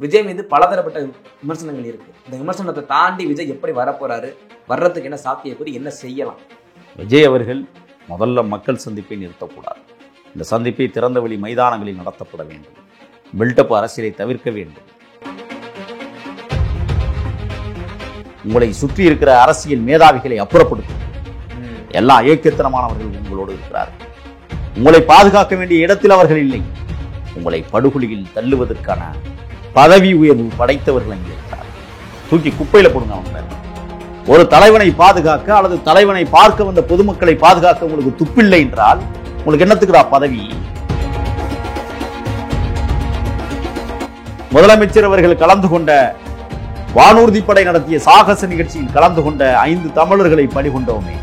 விஜய் மீது பலதரப்பட்ட விமர்சனங்கள் இருக்கு. இந்த விமர்சனத்தை தாண்டி விஜய் எப்படி வரப்போறாரு, வர்றதுக்கு என்ன சாத்தியக்கூறு, என்ன செய்யலாம்? விஜய் அவர்கள் முதல்ல மக்கள் சந்திப்பை நிறுத்தக்கூடாது. இந்த சந்திப்பை திறந்தவெளி மைதானங்களில் நடத்தப்பட வேண்டும். பில்டப் அரசியலை தவிர்க்க வேண்டும். உங்களை சுற்றி இருக்கிற அரசியல் மேதாவிகளை அப்புறப்படுத்தும். எல்லா ஏக்கத்தனமானவர்கள் உங்களோடு இருக்கிறார்கள். உங்களை பாதுகாக்க வேண்டிய இடத்தில் அவர்கள் இல்லை. உங்களை படுகொலியில் தள்ளுவதற்கான பதவி உயர்வு படைத்தவர்கள் அங்கே இருக்கிறார்கள். தூக்கி குப்பையில போடுங்க அவங்க. ஒரு தலைவனை பாதுகாக்க அல்லது தலைவனை பார்க்க வந்த பொதுமக்களை பாதுகாக்க உங்களுக்கு துப்பில்லை என்றால் உங்களுக்கு என்னத்துக்குடா பதவி? முதலமைச்சர் அவர்கள் கலந்து கொண்ட வானூர்திப்படை நடத்திய சாகச நிகழ்ச்சியில் கலந்து கொண்ட 5 தமிழர்களை பணிகொண்டோமே,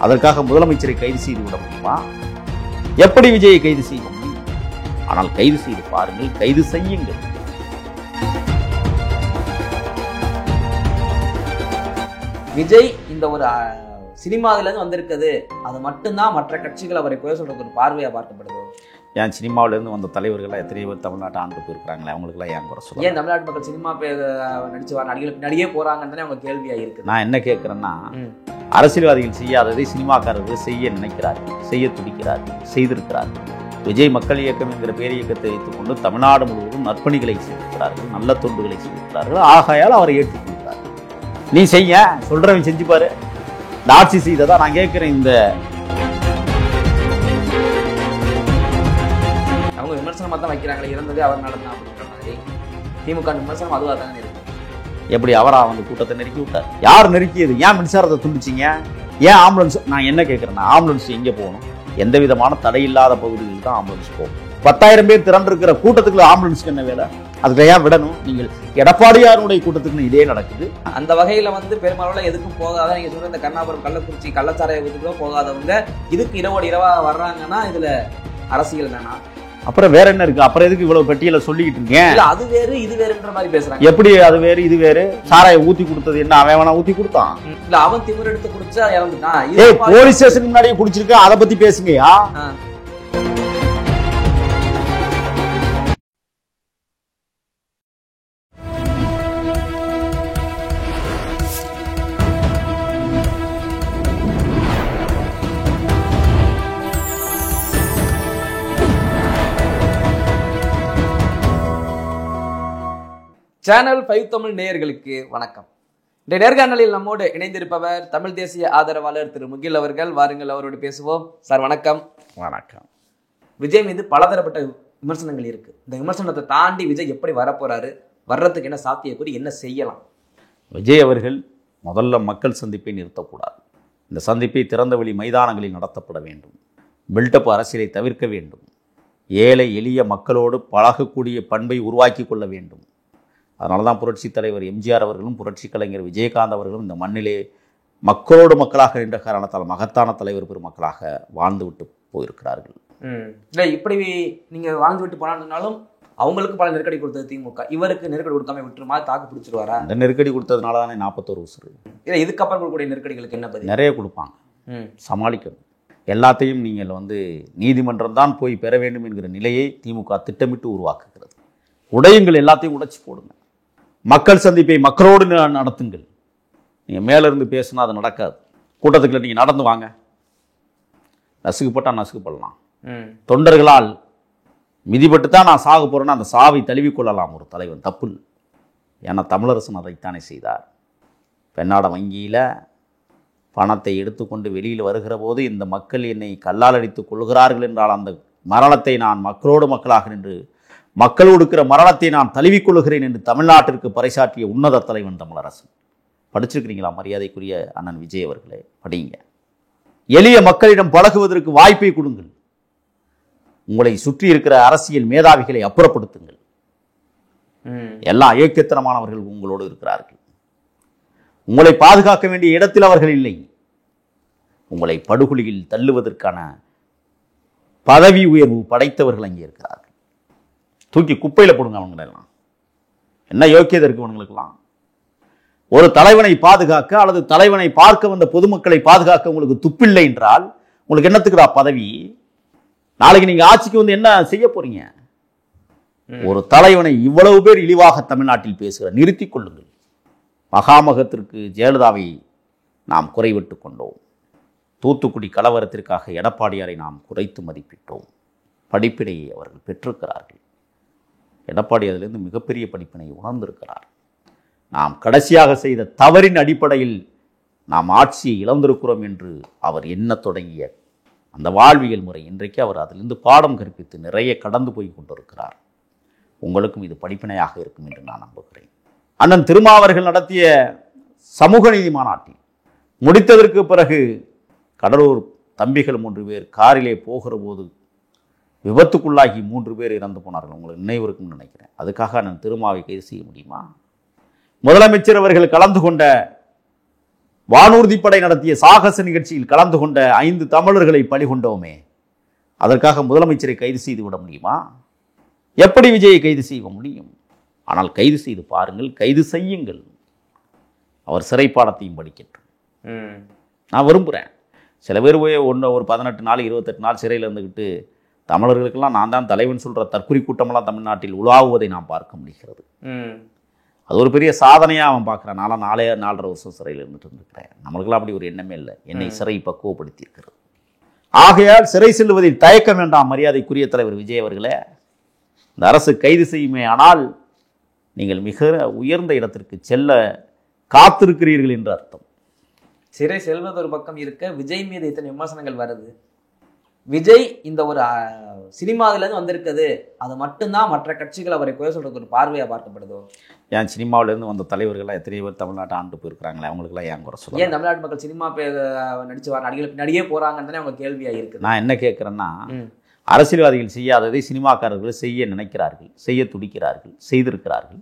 அதற்காக முதலமைச்சரை கைது செய்து விட முடியுமா? எப்படி விஜயை கைது செய்ய முடியும்? ஆனால் கைது செய்து பாருங்கள், கைது செய்யுங்கள். விஜய் இந்த ஒரு சினிமாவில இருந்து வந்திருக்குது, அது மட்டும்தான் மற்ற கட்சிகள் அவரை குறை சொல்றது ஒரு பார்வையா பார்க்கப்படுது. ஏன் சினிமாவிலிருந்து வந்த தலைவர்கள்லாம் எத்தனையோ பேர் தமிழ்நாட்டை ஆண்டு போயிருக்கிறாங்களே, அவங்களுக்குலாம் ஏன் குறை சொல்ல? ஏன் தமிழ்நாட்டு மக்கள் சினிமா நடிச்சு வர நடிகர்கள் பின்னாடியே போறாங்கன்னு தானே அவங்க கேள்வியா இருக்கு. நான் என்ன கேட்கிறேன்னா, அரசியல்வாதிகள் செய்யாததை சினிமாக்காரர்கள் செய்ய நினைக்கிறார்கள், செய்ய துடிக்கிறார்கள், செய்திருக்கிறார்கள். விஜய் மக்கள் இயக்கம் என்கிற பேரியக்கத்தை வைத்துக் கொண்டு தமிழ்நாடு முழுவதும் நற்பணிகளை செய்திருக்கிறார்கள், நல்ல தொண்டுகளை செய்திருக்கிறார்கள். ஆகையால் அவரை ஏற்றுக்கொள்கிறார்கள். நீ செய்ய சொல்றவன் செஞ்சு பாரு. இந்த ஆட்சி செய்ததா நான் கேட்கிறேன். இந்த அவங்க விமர்சனமா தான் வைக்கிறாங்களே, இறந்ததே அவர் நடந்தா அப்படின்ற மாதிரி. திமுக விமர்சனம் அதுவாக தானே இருக்கு. எப்படி அவரா வந்து கூட்டத்தை நெருக்கி விட்டார்? யார் நெருக்கியது? ஏன் மின்சாரத்தை துண்டிச்சிங்க? ஏன் ஆம்புலன்ஸ்? நான் என்ன கேட்கிறேன்னா, ஆம்புலன்ஸ் எங்கே போகணும்? எந்த விதமான தடை இல்லாத பகுதியில் தான் ஆம்புலன்ஸ் போகும். 10,000 பேர் திரண்டிருக்கிற கூட்டத்துக்குள்ள ஆம்புலன்ஸ்க்கு என்ன வேலை? அதுல ஏன் விடணும்? நீங்கள் எடப்பாடியாருடைய கூட்டத்துக்கு இதே நடக்குது. அந்த வகையில வந்து பெரும்பாலும் எதுக்கும் போகாத, நீங்க சொல்ற இந்த கண்ணாபுரம், கள்ளக்குறிச்சி, கள்ளச்சாராய வீட்டுக்குள்ள போகாதவங்க இதுக்கு இரவோடு இரவா வர்றாங்கன்னா இதுல அரசியல் தானா? அப்புறம் வேற என்ன இருக்கு? அப்புறம் எதுக்கு இவ்வளவு பட்டியல சொல்லிக்கிட்டு இருக்கீங்க? அது வேறு இது வேறுன்ற மாதிரி பேசுறாங்க. எப்படி அது வேறு இது வேறு? சாராய ஊத்தி கொடுத்தது என்ன? அவன் வேணா ஊத்தி கொடுத்தான். இல்ல, அவன் திமிர் எடுத்து குடிச்சா இறந்துட்டான். போலீஸ் ஸ்டேஷன் முன்னாடியே குடிச்சிருக்க, அதை பத்தி பேசுங்கயா. சேனல் 5 தமிழ் நேயர்களுக்கு வணக்கம். இந்த நேர்காணலில் நம்மோடு இணைந்திருப்பவர் தமிழ் தேசிய ஆதரவாளர் திரு முகில் அவர்கள். வாருங்கள், அவரோடு பேசுவோம். சார் வணக்கம். வணக்கம். விஜய் மீது பலதரப்பட்ட விமர்சனங்கள் இருக்கு. இந்த விமர்சனத்தை தாண்டி விஜய் எப்படி வரப்போறாரு, வர்றதுக்கு என்ன சாத்தியக்கூறு, என்ன செய்யலாம்? விஜய் அவர்கள் முதல்ல மக்கள் சந்திப்பை நிறுத்தக்கூடாது. இந்த சந்திப்பை திறந்தவெளி மைதானங்களில் நடத்தப்பட வேண்டும். பில்டப் அரசியலை தவிர்க்க வேண்டும். ஏழை எளிய மக்களோடு பழகக்கூடிய பண்பை உருவாக்கி கொள்ள வேண்டும். அதனால தான் புரட்சி தலைவர் எம்ஜிஆர் அவர்களும் புரட்சி கலைஞர் விஜயகாந்த் அவர்களும் இந்த மண்ணிலே மக்களோடு மக்களாக நின்ற காரணத்தால் மகத்தான தலைவர் பெருமக்களாக வாழ்ந்து விட்டு போயிருக்கிறார்கள். இல்லை, இப்படி நீங்க வாழ்ந்து விட்டு போனாலும் அவங்களுக்கு பல நெருக்கடி கொடுத்தது திமுக. இவருக்கு நெருக்கடி கொடுக்காம விட்டுருமா? தாக்கு பிடிச்சிருவாரா? அந்த நெருக்கடி கொடுத்ததுனால தானே 41 உசுறு. இல்லை, இதுக்கப்புறம் கொடுக்கக்கூடிய நெருக்கடிகளுக்கு என்ன பதில்? நிறைய கொடுப்பாங்க, சமாளிக்கணும். எல்லாத்தையும் நீங்கள் வந்து நீதிமன்றம் தான் போய் பெற வேண்டும் என்கிற நிலையை திமுக திட்டமிட்டு உருவாக்குகிறது. உடையுங்கள், எல்லாத்தையும் உடைச்சி போடுங்க. மக்கள் சந்திப்பை மக்களோடு நடத்துங்கள். நீங்கள் மேலிருந்து பேசுனா அது நடக்காது. கூட்டத்துக்குள்ள நீங்கள் நடந்து வாங்க. நசுக்குப்பட்டால் நசுக்குப்படலாம். தொண்டர்களால் மிதிப்பட்டு தான் நான் சாக போகிறேன்னா அந்த சாவை தழுவிக்கொள்ளலாம் ஒரு தலைவன், தப்பு. ஏன்னா தமிழரசன் அதைத்தானே செய்தார். பெண்ணாட வங்கியில் பணத்தை எடுத்துக்கொண்டு வெளியில் வருகிற போது இந்த மக்கள் என்னை கல்லால் அடித்துக் கொள்கிறார்கள் என்றால் அந்த மரணத்தை நான் மக்களோடு மக்களாக நின்று மக்கள் கொடுக்கிற மரணத்தை நான் தழுவிக்கொள்கிறேன் என்று தமிழ்நாட்டிற்கு பறைசாற்றிய உன்னத தலைவன் தமிழரசன். படிச்சிருக்கிறீங்களா மரியாதைக்குரிய அண்ணன் விஜய் அவர்களே? படிங்க. எளிய மக்களிடம் பழகுவதற்கு வாய்ப்பை கொடுங்கள். உங்களை சுற்றி இருக்கிற அரசியல் மேதாவிகளை அப்புறப்படுத்துங்கள். எல்லா ஏக்கத்தனமானவர்கள் உங்களோடு இருக்கிறார்கள். உங்களை பாதுகாக்க வேண்டிய இடத்தில் அவர்கள் இல்லை. உங்களை படுகொலியில் தள்ளுவதற்கான பதவி உயர்வு படைத்தவர்கள் அங்கே இருக்கிறார்கள். தூக்கி குப்பையில போடுங்க அவங்களெல்லாம். என்ன யோக்கியதை இருக்கு அவங்களுக்கெல்லாம்? ஒரு தலைவனை பாதுகாக்க அல்லது தலைவனை பார்க்க வந்த பொதுமக்களை பாதுகாக்க உங்களுக்கு துப்பில்லை என்றால் உங்களுக்கு என்னத்துக்குடா பதவி? நாளைக்கு நீங்க ஆட்சிக்கு வந்து என்ன செய்ய போறீங்க? ஒரு தலைவனை இவ்வளவு பேர் இழிவாக தமிழ்நாட்டில் பேசுகிற நிறுத்திக் கொள்ளுங்கள். மகாமகத்திற்கு ஜெயலலிதாவை நாம் குறைவிட்டு கொண்டோம். தூத்துக்குடி கலவரத்திற்காக எடப்பாடியாரை நாம் குறைத்து மதிப்பிட்டோம். படிப்பினையை அவர்கள் பெற்றிருக்கிறார்கள். எடப்பாடி அதிலிருந்து மிகப்பெரிய படிப்பினை உணர்ந்திருக்கிறார். நாம் கடைசியாக செய்த தவறின் அடிப்படையில் நாம் ஆட்சியை இழந்திருக்கிறோம் என்று அவர் எண்ணத் தொடங்கிய அந்த வாழ்வியல் முறை இன்றைக்கு அவர் அதிலிருந்து பாடம் கற்பித்து நிறைய கடந்து போய் கொண்டிருக்கிறார். உங்களுக்கும் இது படிப்பினையாக இருக்கும் என்று நான் நம்புகிறேன். அண்ணன் திருமாவர்கள் நடத்திய சமூக நீதி மாநாட்டில் முடித்ததற்கு பிறகு கடலூர் தம்பிகள் 3 பேர் காரிலே போகிற போது விபத்துக்குள்ளாகி 3 பேர் இறந்து போனார்கள். உங்களுக்கு நினைவு இருக்கும்னு நினைக்கிறேன். அதுக்காக அண்ணன் திருமாவை கைது செய்ய முடியுமா? முதலமைச்சர் அவர்கள் கலந்து கொண்ட வானூர்திப்படை நடத்திய சாகச நிகழ்ச்சியில் கலந்து கொண்ட 5 தமிழர்களை பலிகொண்டோமே, அதற்காக முதலமைச்சரை கைது செய்து விட முடியுமா? எப்படி விஜயை கைது செய்ய முடியும்? ஆனால் கைது செய்து பாருங்கள், கைது செய்யுங்கள். அவர் சிறைப்பாடத்தையும் படிக்கட்டும். நான் விரும்புகிறேன். சில பேர் போய் ஒரு 18 நாள் 28 நாள் சிறையில் இருந்துக்கிட்டு தமிழர்களுக்கெல்லாம் நான் தான் தலைவன் சொல்கிற தற்குறி கூட்டமெல்லாம் தமிழ்நாட்டில் உலாவுவதை நாம் பார்க்க முடிகிறது. அது ஒரு பெரிய சாதனையாக அவன் பார்க்குறான். நான்லாம் 4.5 வருஷம் சிறையில் இருந்துட்டு இருந்துக்கிறேன். நம்மளுக்கெல்லாம் அப்படி ஒரு எண்ணமே இல்லை. என்னை சிறை பக்குவப்படுத்தி இருக்கிறது. ஆகையால் சிறை செல்வதில் தயக்கம் வேண்டாம். மரியாதைக்குரிய தலைவர் விஜய் அவர்களே, இந்த அரசு கைது செய்யுமே ஆனால் நீங்கள் மிக உயர்ந்த இடத்திற்கு செல்ல காத்திருக்கிறீர்கள் என்று அர்த்தம். சிறை செல்வது ஒரு பக்கம் இருக்க, விஜய் மீது இத்தனை விமர்சனங்கள் வருது. விஜய் இந்த ஒரு சினிமாவிலேருந்து வந்திருக்குது, அது மட்டும்தான் மற்ற கட்சிகள் அவரை குறை சொல்றதுக்கு ஒரு பார்வையாக பார்க்கப்படுதோ? ஏன் சினிமாவிலேருந்து வந்த தலைவர்கள்லாம் எத்தனை பேர் தமிழ்நாட்டை ஆண்டு போயிருக்கிறாங்களே, அவங்களுக்குலாம் ஏன் குறை சொல்ல? ஏன் தமிழ்நாட்டு மக்கள் சினிமா நடிச்சு வர நடிகர்கள் பின்னாடியே போறாங்கன்னு தானே அவங்க கேள்வியாக இருக்குது. நான் என்ன கேட்குறேன்னா, அரசியல்வாதிகள் செய்யாததை சினிமாக்காரர்கள் செய்ய நினைக்கிறார்கள், செய்ய துடிக்கிறார்கள், செய்திருக்கிறார்கள்.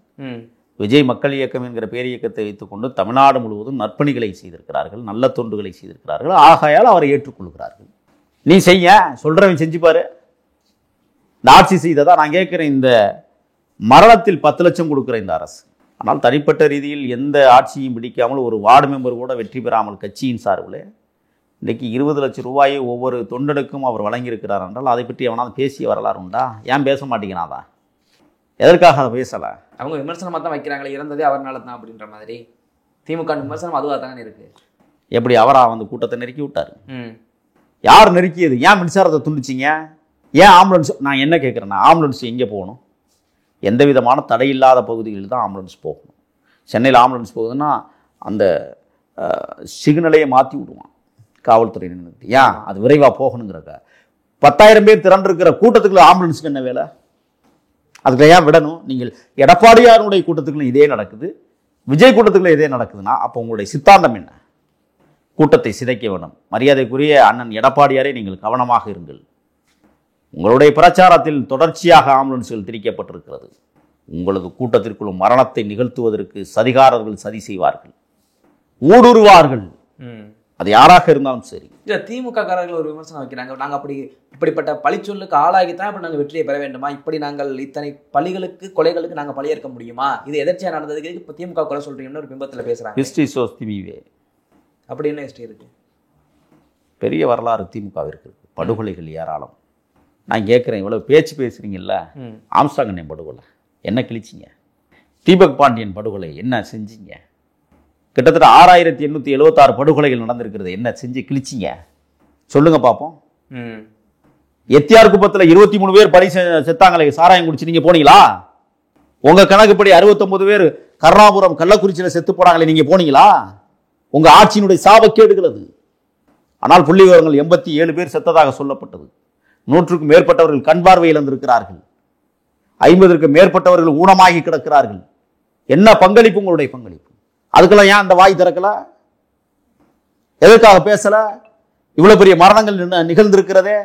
விஜய் மக்கள் இயக்கம் என்கிற பேர் இயக்கத்தை வைத்துக்கொண்டு தமிழ்நாடு முழுவதும் நற்பணிகளை செய்திருக்கிறார்கள், நல்ல தொண்டுகளை செய்திருக்கிறார்கள். ஆகையால் அவரை ஏற்றுக்கொள்கிறார்கள். நீ செய்ய சொல்கிறவன் செஞ்சுப்பாரு. இந்த ஆட்சி செய்ததா நான் கேட்குறேன். இந்த மரணத்தில் 10 லட்சம் கொடுக்குற இந்த அரசு, ஆனால் தனிப்பட்ட ரீதியில் எந்த ஆட்சியும் பிடிக்காமல் ஒரு வார்டு மெம்பர் கூட வெற்றி பெறாமல் கட்சியின் சார்பில் இன்றைக்கு 20 லட்சம் ரூபாயை ஒவ்வொரு தொண்டனுக்கும் அவர் வழங்கியிருக்கிறார் என்றால் அதை பற்றி அவனால் பேசிய வரலாறு உண்டா? ஏன் பேச மாட்டேங்கிறாதா? எதற்காக அதை பேசலை? அவங்க விமர்சனமாக தான் வைக்கிறாங்களே, இறந்ததே அவர்னால தான் அப்படின்ற மாதிரி. திமுக விமர்சனம் அதுவாக தானே இருக்கு. எப்படி அவரா வந்து கூட்டத்தை நெருக்கி விட்டார்? யார் நெருக்கியது? ஏன் மின்சாரத்தை துண்டிச்சிங்க? ஏன் ஆம்புலன்ஸ்? நான் என்ன கேட்குறேன்னா, ஆம்புலன்ஸ் எங்கே போகணும்? எந்த விதமான தடையில்லாத பகுதிகளில் தான் ஆம்புலன்ஸ் போகணும். சென்னையில் ஆம்புலன்ஸ் போகுதுன்னா அந்த சிக்னலையே மாற்றி விடுவான் காவல்துறை. ஏன் அது விரைவாக போகணுங்கிறக்க 10,000 பேர் திரண்டிருக்கிற கூட்டத்துக்குள்ள ஆம்புலன்ஸுக்கு என்ன வேலை? அதுக்கு ஏன் விடணும்? நீங்கள் எடப்பாடியாருடைய கூட்டத்துக்குள்ள இதே நடக்குது, விஜய் கூட்டத்துக்குள்ள இதே நடக்குதுன்னா அப்போ உங்களுடைய சித்தாந்தம் என்ன? கூட்டத்தை சிதைக்க வேண்டும். மரியாதைக்குரிய அண்ணன் எடப்பாடியாரே நீங்கள் கவனமாக இருங்கள். உங்களுடைய பிரச்சாரத்தில் தொடர்ச்சியாக ஆம்புலன்ஸ்கள் திரிக்கப்பட்டிருக்கிறது. உங்களது கூட்டத்திற்குள்ளும் மரணத்தை நிகழ்த்துவதற்கு சதிகாரர்கள் சதி செய்வார்கள், ஊடுருவார்கள். அது யாராக இருந்தாலும் சரி. இல்லை, திமுக காரர்கள் ஒரு விமர்சனம் வைக்கிறாங்க. நாங்கள் இப்படிப்பட்ட பழிச்சொல்லுக்கு ஆளாகித்தான் இப்படி நாங்கள் வெற்றியை பெற வேண்டுமா? இப்படி நாங்கள் இத்தனை பழிகளுக்கு கொலைகளுக்கு நாங்கள் பழியேற்க முடியுமா? இது எதிர்ச்சியாக நடந்ததுக்கு இப்போ திமுக கொலை சொல்றீங்கன்னு ஒரு பிம்பத்தில் பேசுகிறாங்க. ஹிஸ்டரி சோஸ் திமிவே. அப்படி என்ன ஹிஸ்டரி இருக்கு? பெரிய வரலாறு திமுகவிற்கு இருக்கு. படுகொலைகள் ஏராளம். நான் கேட்குறேன், இவ்வளோ பேச்சு பேசுகிறீங்கல்ல, ஆம்ஸ்ட்ராங் அண்ணன் படுகொலை என்ன கிழிச்சிங்க? தீபக் பாண்டியன் படுகொலை என்ன செஞ்சீங்க? கிட்டத்தட்ட 6,876 படுகொலைகள் நடந்திருக்கிறது. என்ன செஞ்சு கிழிச்சிங்க? சொல்லுங்க பார்ப்போம். எத்தியார் குப்பத்தில் 23 பேர் பலி செத்தாங்களே சாராயம் குடிச்சு, நீங்க போனீங்களா? உங்க கணக்குப்படி 69 பேர் கருணாபுரம் கள்ளக்குறிச்சியில் செத்து போனாங்களே, நீங்க போனீங்களா? உங்க ஆட்சியினுடைய சாபக்கேடுகள் அது. ஆனால் புள்ளி விவரங்கள் 87 பேர் செத்ததாக சொல்லப்பட்டது. 100க்கும் மேற்பட்டவர்கள் கண் பார்வை இழந்திருக்கிறார்கள். 50க்கும் மேற்பட்டவர்கள் ஊனமாகி கிடக்கிறார்கள். என்ன பங்களிப்பு உங்களுடைய பங்களிப்பு? அதுக்கெல்லாம் ஏன் அந்த வாய் திறக்கல? எதற்காக பேசல? இவ்வளவு பெரிய மரணங்கள் நிகழ்ந்திருக்கிறதே,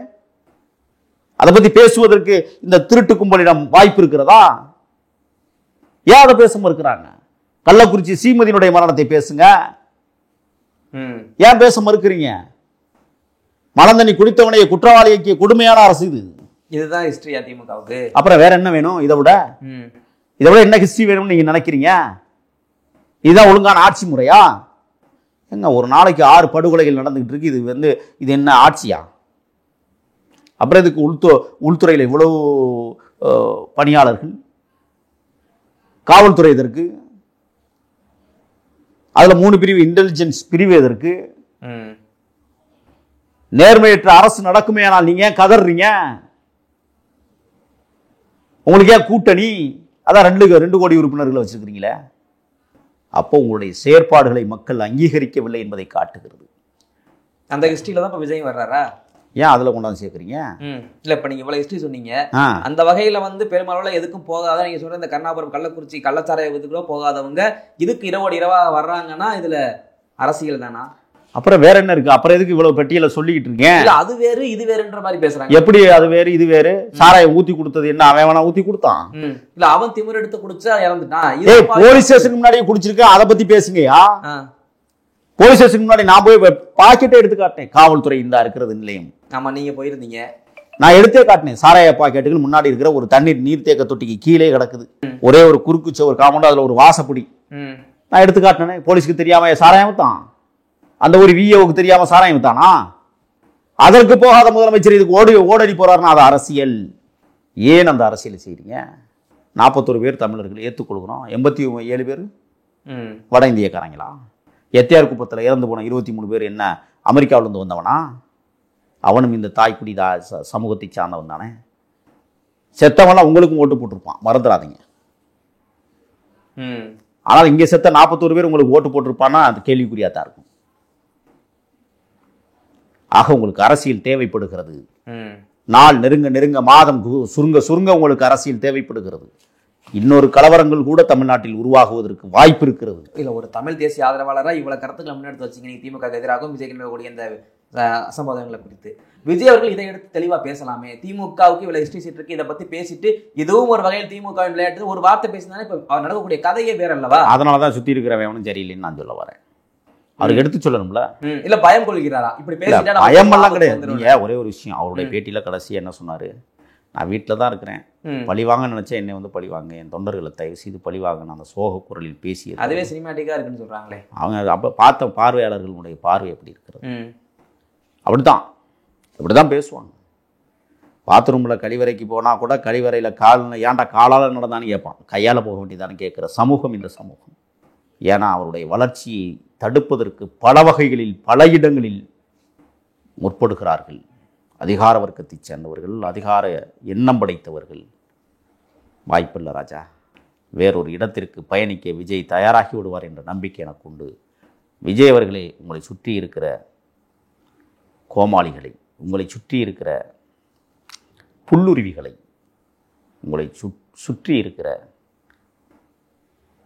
அதை பத்தி பேசுவதற்கு இந்த திருட்டு கும்பலிடம் வாய்ப்பு இருக்கிறதா? ஏன் அதை பேச மறுக்கிறாங்க? கள்ளக்குறிச்சி சீமதியினுடைய மரணத்தை பேசுங்க. ஏன் பேச மறுக்கிறீங்க? மலந்தண்ணி குடித்தவனையை குற்றவாளிக்கு கொடுமையான அரசு இது. இதுதான் ஹிஸ்டரி அதிமுகவுக்கு. அப்புறம் வேற என்ன வேணும்? இதை விட என்ன ஹிஸ்டரி வேணும்னு நீங்க நினைக்கிறீங்க? இதுதான் ஒழுங்கான ஆட்சி முறையா? எங்க ஒரு நாளைக்கு 6 படுகொலைகள் நடந்துகிட்டு இருக்கு. இது என்ன ஆட்சியா? அப்புறம் இதுக்கு உள்துறையில் இவ்வளவு பணியாளர்கள், காவல்துறை எதற்கு, அதுல 3 பிரிவு இன்டெலிஜென்ஸ் பிரிவு எதற்கு, நேர்மையற்ற அரசு நடக்குமே. ஆனால் நீங்க ஏன் கதறீங்க? உங்களுக்கு ஏன் கூட்டணி? அதான் 2 கோடி உறுப்பினர்களை வச்சிருக்கிறீங்களே. அப்போ உங்களுடைய செயற்பாடுகளை மக்கள் அங்கீகரிக்கவில்லை என்பதை காட்டுகிறது. அந்த ஹிஸ்டரியில தான் இப்ப விஜய் வர்றாரா? ஏன் அதுல கொண்டாந்து சேர்க்குறீங்க? இல்ல இப்ப நீங்க இவ்வளவு ஹிஸ்டரி சொன்னீங்க, அந்த வகையில பெருமளவுல எதுக்கும் போகாத, நீங்க சொல்ற இந்த கருணாபுரம் கள்ளக்குறிச்சி கள்ளச்சாராய விபத்துக்குள்ள போகாதவங்க இதுக்கு இரவா வர்றாங்கன்னா இதுல அரசியல் தானா? அப்புறம் வேற என்ன இருக்கு? அப்புறம் எதுக்கு இவ்வளவு பெட்டியில சொல்லிக்கிட்டு இருக்கீங்க? அது வேறு இது வேறுன்ற மாதிரி பேசுறாங்க. எப்படி அது வேறு இது வேறு? சாராயம் ஊத்தி கொடுத்தது என்ன? அவன் வேணா ஊத்தி கொடுத்தான். இல்ல அவன் திமிர் எடுத்து குடிச்சா இறந்துட்டான். போலீஸ் ஸ்டேஷனுக்கு முன்னாடியே குடிச்சிருக்கேன், அதை பத்தி பேசுங்கயா. போலீஸ் ஸ்டேஷனுக்கு முன்னாடி நான் போய் பாக்கெட்டை எடுத்து காட்டினேன். காவல்துறை இந்த இருக்கிறது நிலையம். ஆமா, நீங்க போயிருந்தீங்க. நான் எடுத்தே காட்டினேன். சாராய பாக்கெட்டுகள் முன்னாடி இருக்கிற ஒரு தண்ணீர் நீர்த்தேக்க தொட்டிக்கு கீழே கிடக்குது. ஒரே ஒரு குறுக்கு சோறு காமௌண்ட், அதுல ஒரு வாசப்படி. நான் எடுத்து காட்டினேன். போலீஸ்க்கு தெரியாம சாராயம் தான், அந்த ஒரு விஏவுக்கு தெரியாம சாராயம் தானா? அதற்கு போகாத முதலமைச்சர் இதுக்கு ஓடடி போறாருன்னா அது அரசியல். ஏன் அந்த அரசியல் செய்றீங்க? 41 பேர் தமிழர்கள் ஏற்றுக்கொள்கிறோம், 87 பேர் வட இந்தியக்காரங்களா? எத்தியார் குப்பத்தில் இறந்து போன 23 பேர் என்ன அமெரிக்காவிலிருந்து வந்தவனா? அவனும் இந்த தாய்க்குடி சமூகத்தை சார்ந்தவன் தானே. செத்தவன்லாம் உங்களுக்கும் ஓட்டு போட்டிருப்பான், மறந்துடாதீங்க. ஆனால் இங்கே செத்த 41 பேர் உங்களுக்கு ஓட்டு போட்டிருப்பான்னா அது கேள்விக்குறியா தான் இருக்கும். ஆக உங்களுக்கு அரசியல் தேவைப்படுகிறது. நாள் நெருங்க நெருங்க, மாதம் சுருங்க சுருங்க உங்களுக்கு அரசியல் தேவைப்படுகிறது. இன்னொரு கலவரங்கள் கூட தமிழ்நாட்டில் உருவாகுவதற்கு வாய்ப்பு இருக்கிறது. இல்ல ஒரு தமிழ் தேசிய ஆதரவாளராக இவ்வளவு கருத்துக்களை முன்னெடுத்து வச்சிங்க நீங்க திமுக எதிராகவும் விஜய் கூடிய இந்த அசம்பாதங்களை குறித்து. விஜய் அவர்கள் இதை எடுத்து தெளிவா பேசலாமே. திமுகவுக்கு இவ்வளவு ஹிஸ்டரி சீட் இருக்கு, இதை பத்தி பேசிட்டு இதுவும் ஒரு வகையில் திமுக விளையாட்டு ஒரு வார்த்தை பேசினாலே இப்ப நடக்கக்கூடிய கதையே வேற அல்லவா? அதனாலதான் சுத்தி இருக்கிறவனும் சரியில்லைன்னு நான் சொல்ல வரேன். அவருக்கு எடுத்து சொல்லணும்ல. இல்ல பயம் கொள்கிறாரா? இப்படி பேசிட்டா பயம் எல்லாம் கிடையாது. நீங்க ஒரே ஒரு விஷயம், அவருடைய பேட்டியில கடைசி என்ன சொன்னாரு? நான் வீட்டில் தான் இருக்கிறேன், பழிவாங்க நினைச்சா என்னை பழிவாங்க, என் தொண்டர்களை தயவு செய்து பழிவாங்க அந்த சோக குரலில் பேசியது. அதுவே சினிமாட்டிக்கா இருக்குன்னு சொல்றாங்களே. அவங்க அப்ப பார்த்த பார்வையாளர்களுடைய பார்வை எப்படி இருக்கிறது? அப்படிதான் பேசுவாங்க. பாத்ரூம்ல கழிவறைக்கு போனா கூட கழிவறையில ஏன்டா காலால் நடந்தான்னு கேட்பான், கையால் போக வேண்டியதான்னு கேட்கிற சமூகம் இந்த சமூகம். ஏன்னா அவருடைய வளர்ச்சியை தடுப்பதற்கு பல வகைகளில் பல இடங்களில் முற்படுகிறார்கள். அதிகார வர்க்கத்தை சேர்ந்தவர்கள், அதிகார எண்ணம் படைத்தவர்கள். வாய்ப்பில்லை ராஜா. வேறொரு இடத்திற்கு பயணிக்க விஜய் தயாராகி விடுவார் என்ற நம்பிக்கை எனக்கு உண்டு. விஜய் அவர்களே, உங்களை சுற்றி இருக்கிற கோமாளிகளை, உங்களை சுற்றி இருக்கிற புல்லுருவிகளை, உங்களை சுற்றி இருக்கிற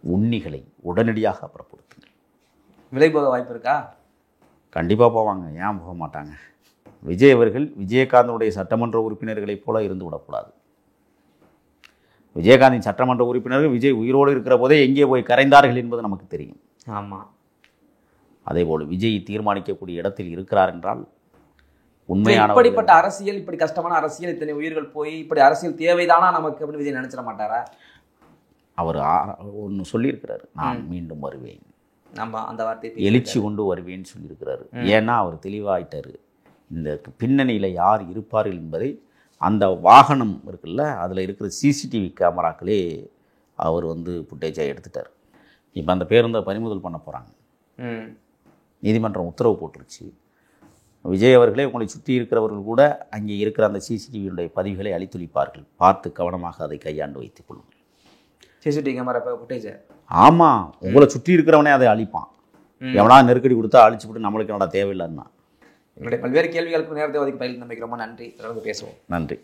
உண்ணிகளை உடனடியாக அப்புறப்படுத்துங்கள். விலை போக வாய்ப்பு இருக்கா? கண்டிப்பாக போவாங்க, ஏன் போக மாட்டாங்க? விஜய் அவர்கள் விஜயகாந்தனுடைய சட்டமன்ற உறுப்பினர்களைப் போல இருந்து விடக்கூடாது. விஜயகாந்தின் சட்டமன்ற உறுப்பினர்கள் விஜய் உயிரோடு இருக்கிற போதே எங்கே போய் கரைந்தார்கள் என்பது நமக்கு தெரியும். ஆமாம். அதேபோல் விஜய் தீர்மானிக்கக்கூடிய இடத்தில் இருக்கிறார் என்றால் உண்மையான இப்படிப்பட்ட அரசியல், இப்படி கஷ்டமான அரசியல், இத்தனை உயிர்கள் போய் இப்படி அரசியல் தேவைதானா நமக்கு அப்படின்னு விஜய் நினைச்சிட மாட்டாரா? அவர் ஒன்று சொல்லியிருக்கிறாரு, நான் மீண்டும் வருவேன், நம்ம அந்த வார்த்தை எழுச்சி கொண்டு வருவேன்னு சொல்லியிருக்கிறாரு. ஏன்னா அவர் தெளிவாயிட்டாரு. இந்த பின்னணியில் யார் இருப்பார்கள் என்பதை அந்த வாகனம் இருக்குல்ல, அதில் இருக்கிற சிசிடிவி கேமராக்களே அவர் ஃபுட்டேஜாக எடுத்துட்டார். இப்போ அந்த பேருந்தை பறிமுதல் பண்ண போகிறாங்க. நீதிமன்றம் உத்தரவு போட்டுருச்சு. விஜய் அவர்களே, உங்களை சுற்றி இருக்கிறவர்கள் கூட அங்கே இருக்கிற அந்த சிசிடிவியுடைய பதிவுகளை அழித்துளிப்பார்கள். பார்த்து கவனமாக அதை கையாண்டு வைத்துக் கொள்ளுங்கள். CCTV camera footage. ஆமாம், உங்களை சுற்றி இருக்கிறவனே அதை அழிப்பான். எவனா நெருக்கடி கொடுத்தா அழிச்சு விட்டு நம்மளுக்கு என்னோட தேவையில்லைன்னா. என்னுடைய பல்வேறு கேள்விகளுக்கு நேரத்தை ஒதுக்கி பயிர் நம்பிக்கை ரொம்ப நன்றி. தொடர்ந்து பேசுவோம். நன்றி.